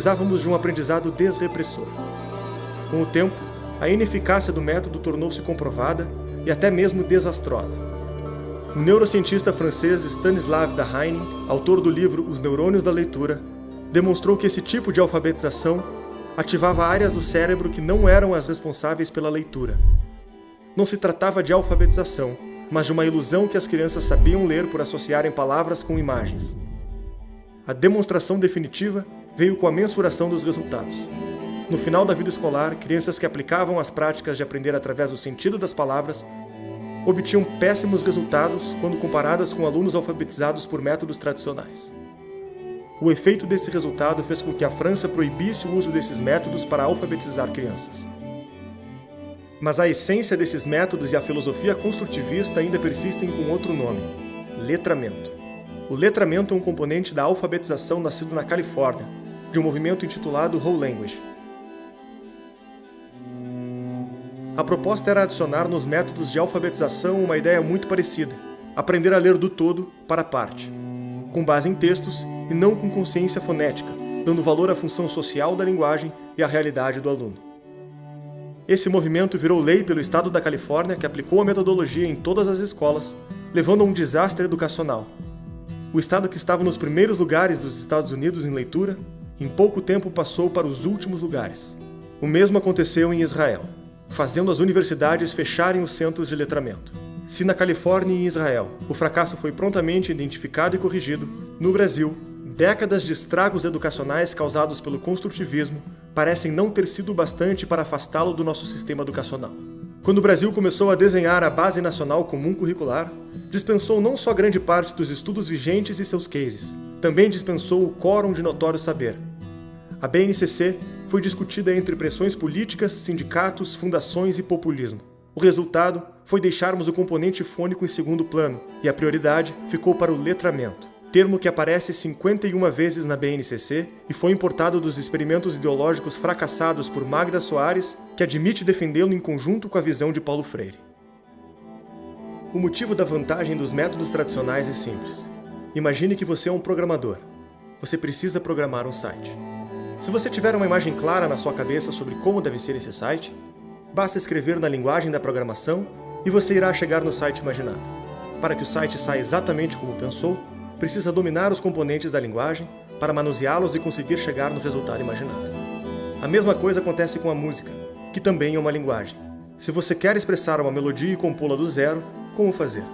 Precisávamos de um aprendizado desrepressor. Com o tempo, a ineficácia do método tornou-se comprovada e até mesmo desastrosa. O neurocientista francês Stanislas Dehaene, autor do livro Os Neurônios da Leitura, demonstrou que esse tipo de alfabetização ativava áreas do cérebro que não eram as responsáveis pela leitura. Não se tratava de alfabetização, mas de uma ilusão que as crianças sabiam ler por associarem palavras com imagens. A demonstração definitiva veio com a mensuração dos resultados. No final da vida escolar, crianças que aplicavam as práticas de aprender através do sentido das palavras obtinham péssimos resultados quando comparadas com alunos alfabetizados por métodos tradicionais. O efeito desse resultado fez com que a França proibisse o uso desses métodos para alfabetizar crianças. Mas a essência desses métodos e a filosofia construtivista ainda persistem com outro nome: letramento. O letramento é um componente da alfabetização nascido na Califórnia, de um movimento intitulado Whole Language. A proposta era adicionar nos métodos de alfabetização uma ideia muito parecida: aprender a ler do todo para a parte, com base em textos e não com consciência fonética, dando valor à função social da linguagem e à realidade do aluno. Esse movimento virou lei pelo estado da Califórnia, que aplicou a metodologia em todas as escolas, levando a um desastre educacional. O estado que estava nos primeiros lugares dos Estados Unidos em leitura, em pouco tempo passou para os últimos lugares. O mesmo aconteceu em Israel, fazendo as universidades fecharem os centros de letramento. Se na Califórnia e em Israel o fracasso foi prontamente identificado e corrigido, no Brasil, décadas de estragos educacionais causados pelo construtivismo parecem não ter sido bastante para afastá-lo do nosso sistema educacional. Quando o Brasil começou a desenhar a Base Nacional Comum Curricular, dispensou não só grande parte dos estudos vigentes e seus cases, também dispensou o quórum de notório saber. A BNCC foi discutida entre pressões políticas, sindicatos, fundações e populismo. O resultado foi deixarmos o componente fônico em segundo plano, e a prioridade ficou para o letramento, termo que aparece 51 vezes na BNCC e foi importado dos experimentos ideológicos fracassados por Magda Soares, que admite defendê-lo em conjunto com a visão de Paulo Freire. O motivo da vantagem dos métodos tradicionais é simples. Imagine que você é um programador. Você precisa programar um site. Se você tiver uma imagem clara na sua cabeça sobre como deve ser esse site, basta escrever na linguagem da programação e você irá chegar no site imaginado. Para que o site saia exatamente como pensou, precisa dominar os componentes da linguagem para manuseá-los e conseguir chegar no resultado imaginado. A mesma coisa acontece com a música, que também é uma linguagem. Se você quer expressar uma melodia e compô-la do zero, como fazer?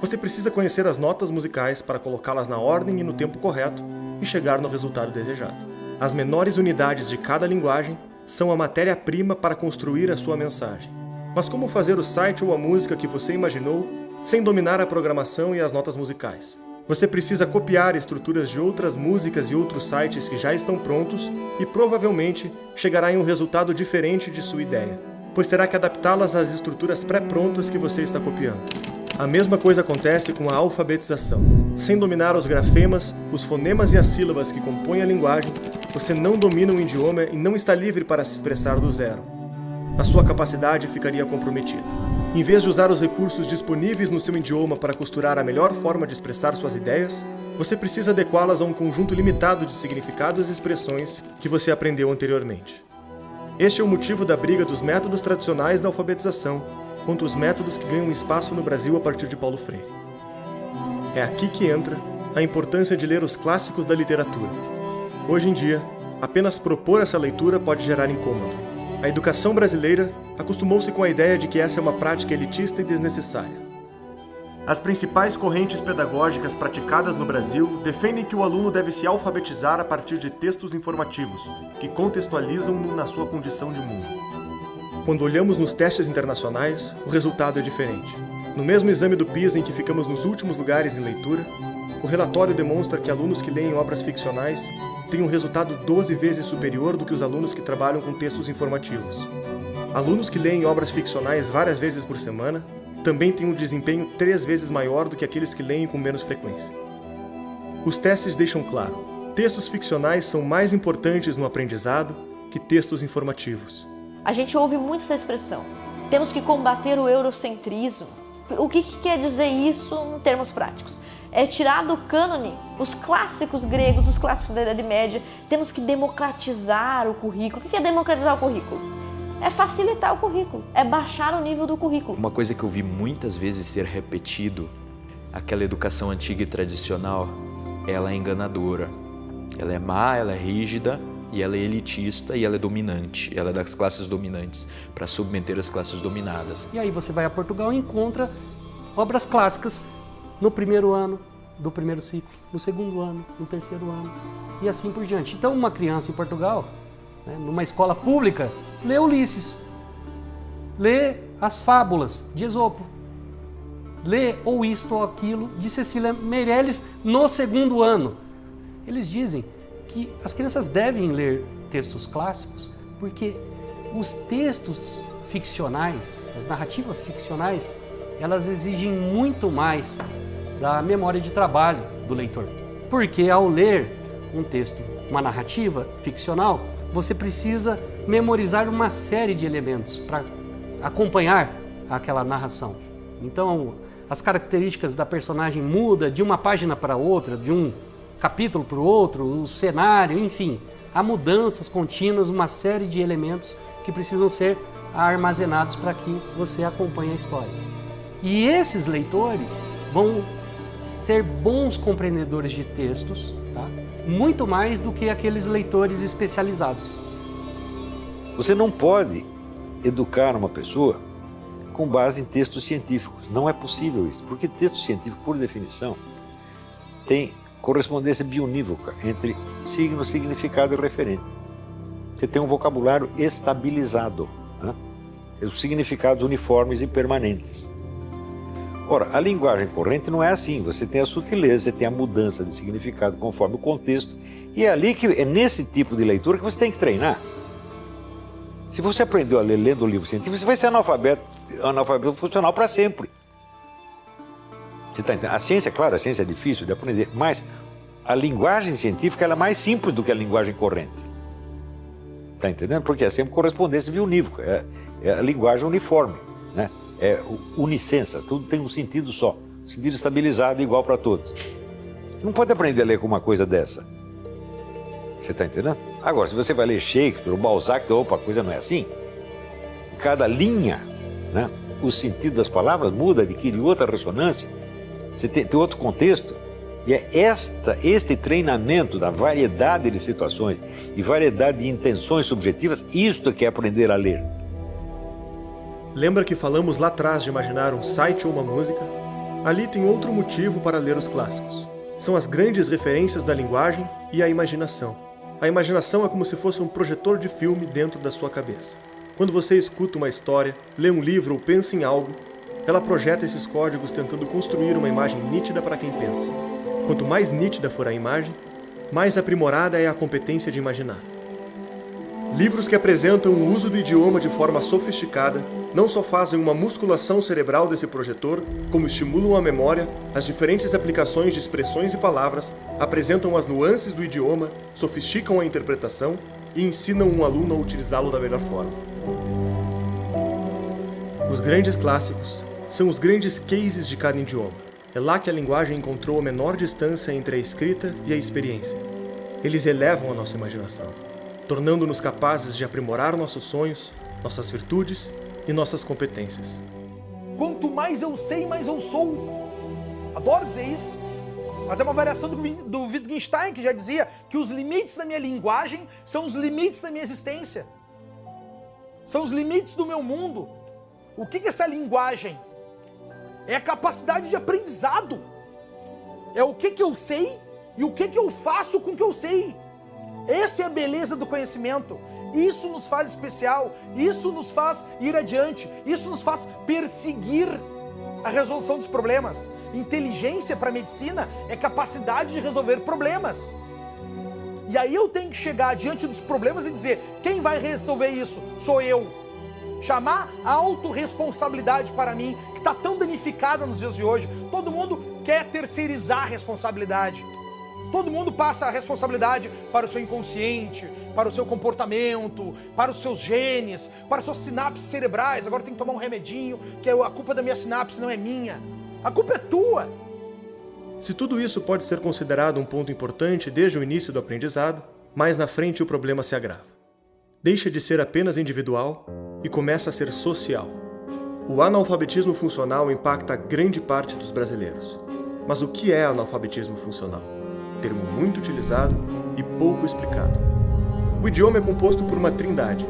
Você precisa conhecer as notas musicais para colocá-las na ordem e no tempo correto e chegar no resultado desejado. As menores unidades de cada linguagem são a matéria-prima para construir a sua mensagem. Mas como fazer o site ou a música que você imaginou sem dominar a programação e as notas musicais? Você precisa copiar estruturas de outras músicas e outros sites que já estão prontos e provavelmente chegará em um resultado diferente de sua ideia, pois terá que adaptá-las às estruturas pré-prontas que você está copiando. A mesma coisa acontece com a alfabetização. Sem dominar os grafemas, os fonemas e as sílabas que compõem a linguagem, você não domina o idioma e não está livre para se expressar do zero. A sua capacidade ficaria comprometida. Em vez de usar os recursos disponíveis no seu idioma para costurar a melhor forma de expressar suas ideias, você precisa adequá-las a um conjunto limitado de significados e expressões que você aprendeu anteriormente. Este é o motivo da briga dos métodos tradicionais da alfabetização contra os métodos que ganham espaço no Brasil a partir de Paulo Freire. É aqui que entra a importância de ler os clássicos da literatura. Hoje em dia, apenas propor essa leitura pode gerar incômodo. A educação brasileira acostumou-se com a ideia de que essa é uma prática elitista e desnecessária. As principais correntes pedagógicas praticadas no Brasil defendem que o aluno deve se alfabetizar a partir de textos informativos, que contextualizam-no na sua condição de mundo. Quando olhamos nos testes internacionais, o resultado é diferente. No mesmo exame do PISA em que ficamos nos últimos lugares em leitura, o relatório demonstra que alunos que leem obras ficcionais têm um resultado 12 vezes superior do que os alunos que trabalham com textos informativos. Alunos que leem obras ficcionais várias vezes por semana também têm um desempenho 3 vezes maior do que aqueles que leem com menos frequência. Os testes deixam claro: textos ficcionais são mais importantes no aprendizado que textos informativos. A gente ouve muito essa expressão. Temos que combater o eurocentrismo. O que quer dizer isso em termos práticos? é tirar do cânone os clássicos gregos, os clássicos da Idade Média. Temos que democratizar o currículo. O que é democratizar o currículo? É facilitar o currículo, é baixar o nível do currículo. Uma coisa que eu vi muitas vezes ser repetido, aquela educação antiga e tradicional, ela é enganadora. Ela é má, ela é rígida, e ela é elitista e ela é dominante. Ela é das classes dominantes, para submeter as classes dominadas. E aí você vai a Portugal e encontra obras clássicas no primeiro ano do primeiro ciclo, no segundo ano, no terceiro ano, e assim por diante. Então uma criança em Portugal, né, numa escola pública, lê Ulisses, lê as fábulas de Esopo, lê ou isto ou aquilo de Cecília Meirelles no segundo ano. Eles dizem que as crianças devem ler textos clássicos porque os textos ficcionais, as narrativas ficcionais, elas exigem muito mais da memória de trabalho do leitor. Porque ao ler um texto, uma narrativa ficcional, você precisa memorizar uma série de elementos para acompanhar aquela narração. Então, as características da personagem mudam de uma página para outra, de um capítulo para o outro, o cenário, enfim. Há mudanças contínuas, uma série de elementos que precisam ser armazenados para que você acompanhe a história. E esses leitores vão ser bons compreendedores de textos, tá? Muito mais do que aqueles leitores especializados. Você não pode educar uma pessoa com base em textos científicos. Não é possível isso, porque texto científico, por definição, tem correspondência bionívoca entre signo, significado e referente. Você tem um vocabulário estabilizado, né? Os significados uniformes e permanentes. Ora, a linguagem corrente não é assim. Você tem a sutileza, você tem a mudança de significado conforme o contexto. E é ali que é nesse tipo de leitura que você tem que treinar. Se você aprendeu a ler lendo o livro científico, você vai ser analfabeto funcional para sempre. Você tá entendendo? A ciência, claro, a ciência é difícil de aprender, mas a linguagem científica ela é mais simples do que a linguagem corrente. Está entendendo? Porque é sempre correspondência bionívoca, é a linguagem uniforme, né? É unicensas, tudo tem um sentido só, sentido estabilizado igual para todos. Não pode aprender a ler com uma coisa dessa. Você está entendendo? Agora, se você vai ler Shakespeare ou Balzac, opa, a coisa não é assim. Cada linha, né, o sentido das palavras muda, adquire outra ressonância, você tem outro contexto. E é este treinamento da variedade de situações e variedade de intenções subjetivas, isto que é aprender a ler. Lembra que falamos lá atrás de imaginar um site ou uma música? Ali tem outro motivo para ler os clássicos. São as grandes referências da linguagem e a imaginação. A imaginação é como se fosse um projetor de filme dentro da sua cabeça. Quando você escuta uma história, lê um livro ou pensa em algo, ela projeta esses códigos tentando construir uma imagem nítida para quem pensa. Quanto mais nítida for a imagem, mais aprimorada é a competência de imaginar. Livros que apresentam o uso do idioma de forma sofisticada não só fazem uma musculação cerebral desse projetor, como estimulam a memória, as diferentes aplicações de expressões e palavras, apresentam as nuances do idioma, sofisticam a interpretação e ensinam um aluno a utilizá-lo da melhor forma. Os grandes clássicos são os grandes cases de cada idioma. É lá que a linguagem encontrou a menor distância entre a escrita e a experiência. Eles elevam a nossa imaginação, tornando-nos capazes de aprimorar nossos sonhos, nossas virtudes e nossas competências. Quanto mais eu sei, mais eu sou. Adoro dizer isso. Mas é uma variação do Wittgenstein, que já dizia que os limites da minha linguagem são os limites da minha existência. São os limites do meu mundo. O que é essa linguagem? É a capacidade de aprendizado. É o que eu sei e o que eu faço com o que eu sei. Essa é a beleza do conhecimento. Isso nos faz especial, isso nos faz ir adiante, isso nos faz perseguir a resolução dos problemas. Inteligência para a medicina é capacidade de resolver problemas. E aí eu tenho que chegar diante dos problemas e dizer, quem vai resolver isso? Sou eu. Chamar a autorresponsabilidade para mim, que está tão danificada nos dias de hoje. Todo mundo quer terceirizar a responsabilidade. Todo mundo passa a responsabilidade para o seu inconsciente, para o seu comportamento, para os seus genes, para as suas sinapses cerebrais. Agora tem que tomar um remedinho, que a culpa da minha sinapse não é minha. A culpa é tua. Se tudo isso pode ser considerado um ponto importante desde o início do aprendizado, mais na frente o problema se agrava. Deixa de ser apenas individual e começa a ser social. O analfabetismo funcional impacta grande parte dos brasileiros. Mas o que é analfabetismo funcional? Termo muito utilizado e pouco explicado. O idioma é composto por uma trindade.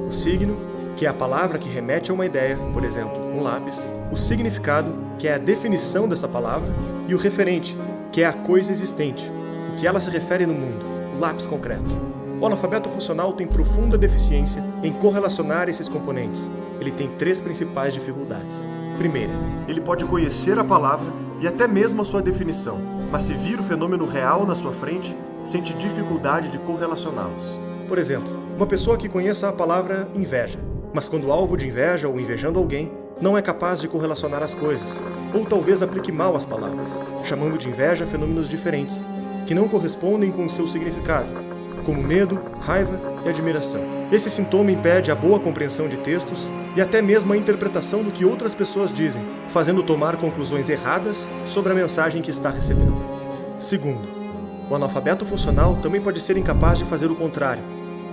O signo, que é a palavra que remete a uma ideia, por exemplo, um lápis. O significado, que é a definição dessa palavra. E o referente, que é a coisa existente, o que ela se refere no mundo, o lápis concreto. O analfabeto funcional tem profunda deficiência em correlacionar esses componentes. Ele tem 3 principais dificuldades. Primeira, ele pode conhecer a palavra e até mesmo a sua definição, mas se vir o fenômeno real na sua frente, sente dificuldade de correlacioná-los. Por exemplo, uma pessoa que conheça a palavra inveja, mas quando alvo de inveja ou invejando alguém, não é capaz de correlacionar as coisas, ou talvez aplique mal as palavras, chamando de inveja fenômenos diferentes, que não correspondem com o seu significado, como medo, raiva e admiração. Esse sintoma impede a boa compreensão de textos e até mesmo a interpretação do que outras pessoas dizem, fazendo tomar conclusões erradas sobre a mensagem que está recebendo. Segundo, o analfabeto funcional também pode ser incapaz de fazer o contrário,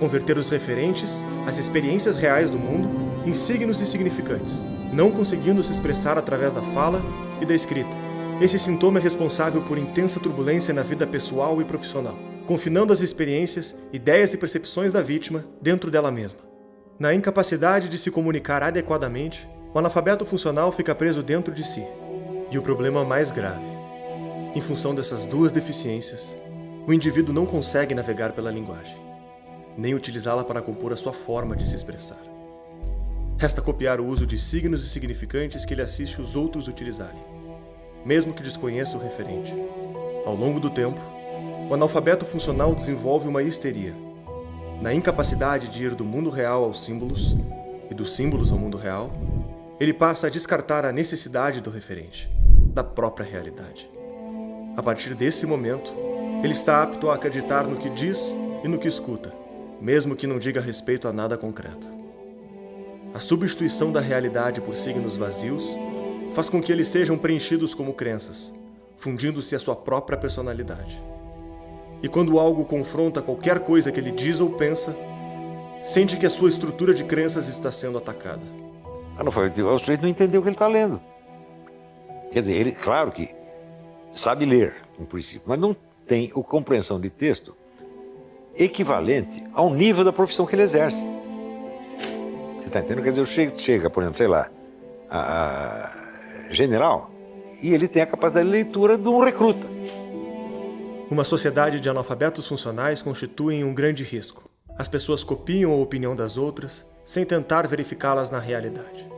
converter os referentes, as experiências reais do mundo, em signos insignificantes, não conseguindo se expressar através da fala e da escrita. Esse sintoma é responsável por intensa turbulência na vida pessoal e profissional, confinando as experiências, ideias e percepções da vítima dentro dela mesma. Na incapacidade de se comunicar adequadamente, o analfabeto funcional fica preso dentro de si. E o problema mais grave, em função dessas 2 deficiências, o indivíduo não consegue navegar pela linguagem, nem utilizá-la para compor a sua forma de se expressar. Resta copiar o uso de signos e significantes que ele assiste os outros utilizarem, mesmo que desconheça o referente. Ao longo do tempo, o analfabeto funcional desenvolve uma histeria, na incapacidade de ir do mundo real aos símbolos, e dos símbolos ao mundo real, ele passa a descartar a necessidade do referente, da própria realidade. A partir desse momento, ele está apto a acreditar no que diz e no que escuta, mesmo que não diga respeito a nada concreto. A substituição da realidade por signos vazios faz com que eles sejam preenchidos como crenças, fundindo-se a sua própria personalidade. E quando algo confronta qualquer coisa que ele diz ou pensa, sente que a sua estrutura de crenças está sendo atacada. O sujeito não entendeu o que ele está lendo. Quer dizer, ele, claro que sabe ler, em princípio, mas não tem a compreensão de texto equivalente ao nível da profissão que ele exerce. Você está entendendo? Quer dizer, chega, por exemplo, sei lá, a general, e ele tem a capacidade de leitura de um recruta. Uma sociedade de analfabetos funcionais constitui um grande risco. As pessoas copiam a opinião das outras sem tentar verificá-las na realidade.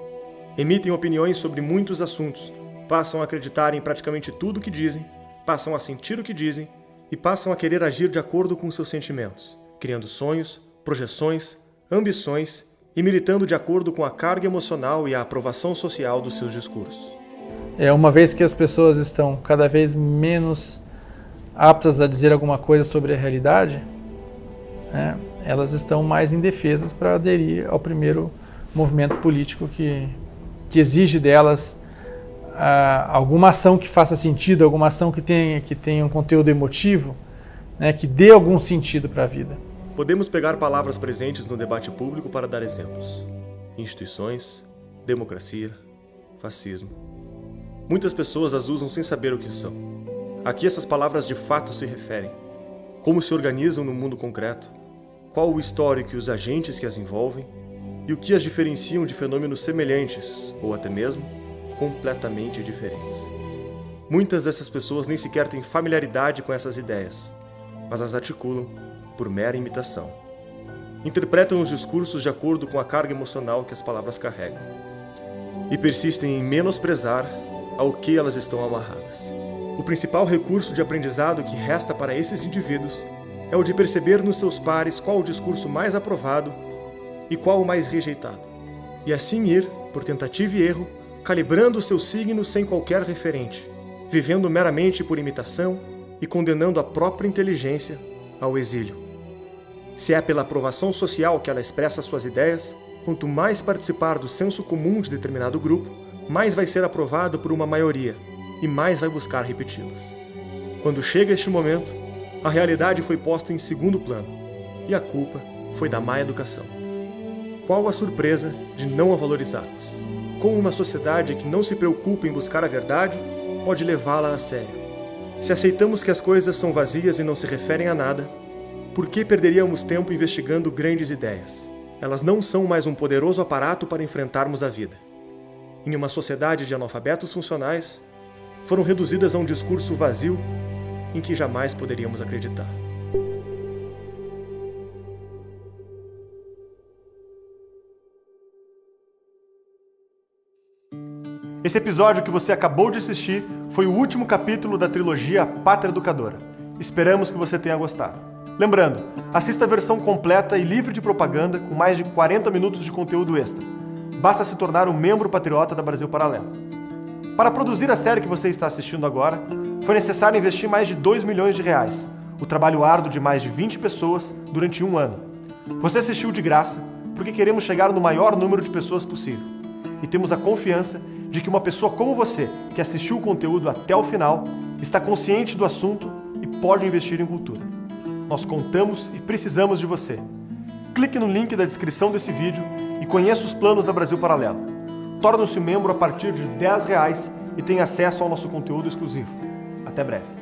Emitem opiniões sobre muitos assuntos, passam a acreditar em praticamente tudo o que dizem, passam a sentir o que dizem e passam a querer agir de acordo com seus sentimentos, criando sonhos, projeções, ambições e militando de acordo com a carga emocional e a aprovação social dos seus discursos. Uma vez que as pessoas estão cada vez menos aptas a dizer alguma coisa sobre a realidade, elas estão mais indefesas para aderir ao primeiro movimento político que exige delas alguma ação que faça sentido, alguma ação que tenha um conteúdo emotivo, que dê algum sentido para a vida. Podemos pegar palavras presentes no debate público para dar exemplos. Instituições, democracia, fascismo. Muitas pessoas as usam sem saber o que são. A que essas palavras de fato se referem? Como se organizam no mundo concreto? Qual o histórico e os agentes que as envolvem? E o que as diferenciam de fenômenos semelhantes, ou até mesmo completamente diferentes? Muitas dessas pessoas nem sequer têm familiaridade com essas ideias, mas as articulam por mera imitação. Interpretam os discursos de acordo com a carga emocional que as palavras carregam. E persistem em menosprezar ao que elas estão amarradas. O principal recurso de aprendizado que resta para esses indivíduos é o de perceber nos seus pares qual o discurso mais aprovado e qual o mais rejeitado, e assim ir, por tentativa e erro, calibrando o seu signo sem qualquer referente, vivendo meramente por imitação e condenando a própria inteligência ao exílio. Se é pela aprovação social que ela expressa suas ideias, quanto mais participar do senso comum de determinado grupo, mais vai ser aprovado por uma maioria, e mais vai buscar repeti-las. Quando chega este momento, a realidade foi posta em segundo plano e a culpa foi da má educação. Qual a surpresa de não a valorizarmos? Como uma sociedade que não se preocupa em buscar a verdade pode levá-la a sério? Se aceitamos que as coisas são vazias e não se referem a nada, por que perderíamos tempo investigando grandes ideias? Elas não são mais um poderoso aparato para enfrentarmos a vida. Em uma sociedade de analfabetos funcionais, foram reduzidas a um discurso vazio em que jamais poderíamos acreditar. Esse episódio que você acabou de assistir foi o último capítulo da trilogia Pátria Educadora. Esperamos que você tenha gostado. Lembrando, assista a versão completa e livre de propaganda com mais de 40 minutos de conteúdo extra. Basta se tornar um membro patriota da Brasil Paralelo. Para produzir a série que você está assistindo agora, foi necessário investir mais de R$2 milhões, o trabalho árduo de mais de 20 pessoas durante um ano. Você assistiu de graça porque queremos chegar no maior número de pessoas possível. E temos a confiança de que uma pessoa como você, que assistiu o conteúdo até o final, está consciente do assunto e pode investir em cultura. Nós contamos e precisamos de você. Clique no link da descrição desse vídeo e conheça os planos da Brasil Paralelo. Torne-se membro a partir de R$10 e tenha acesso ao nosso conteúdo exclusivo. Até breve.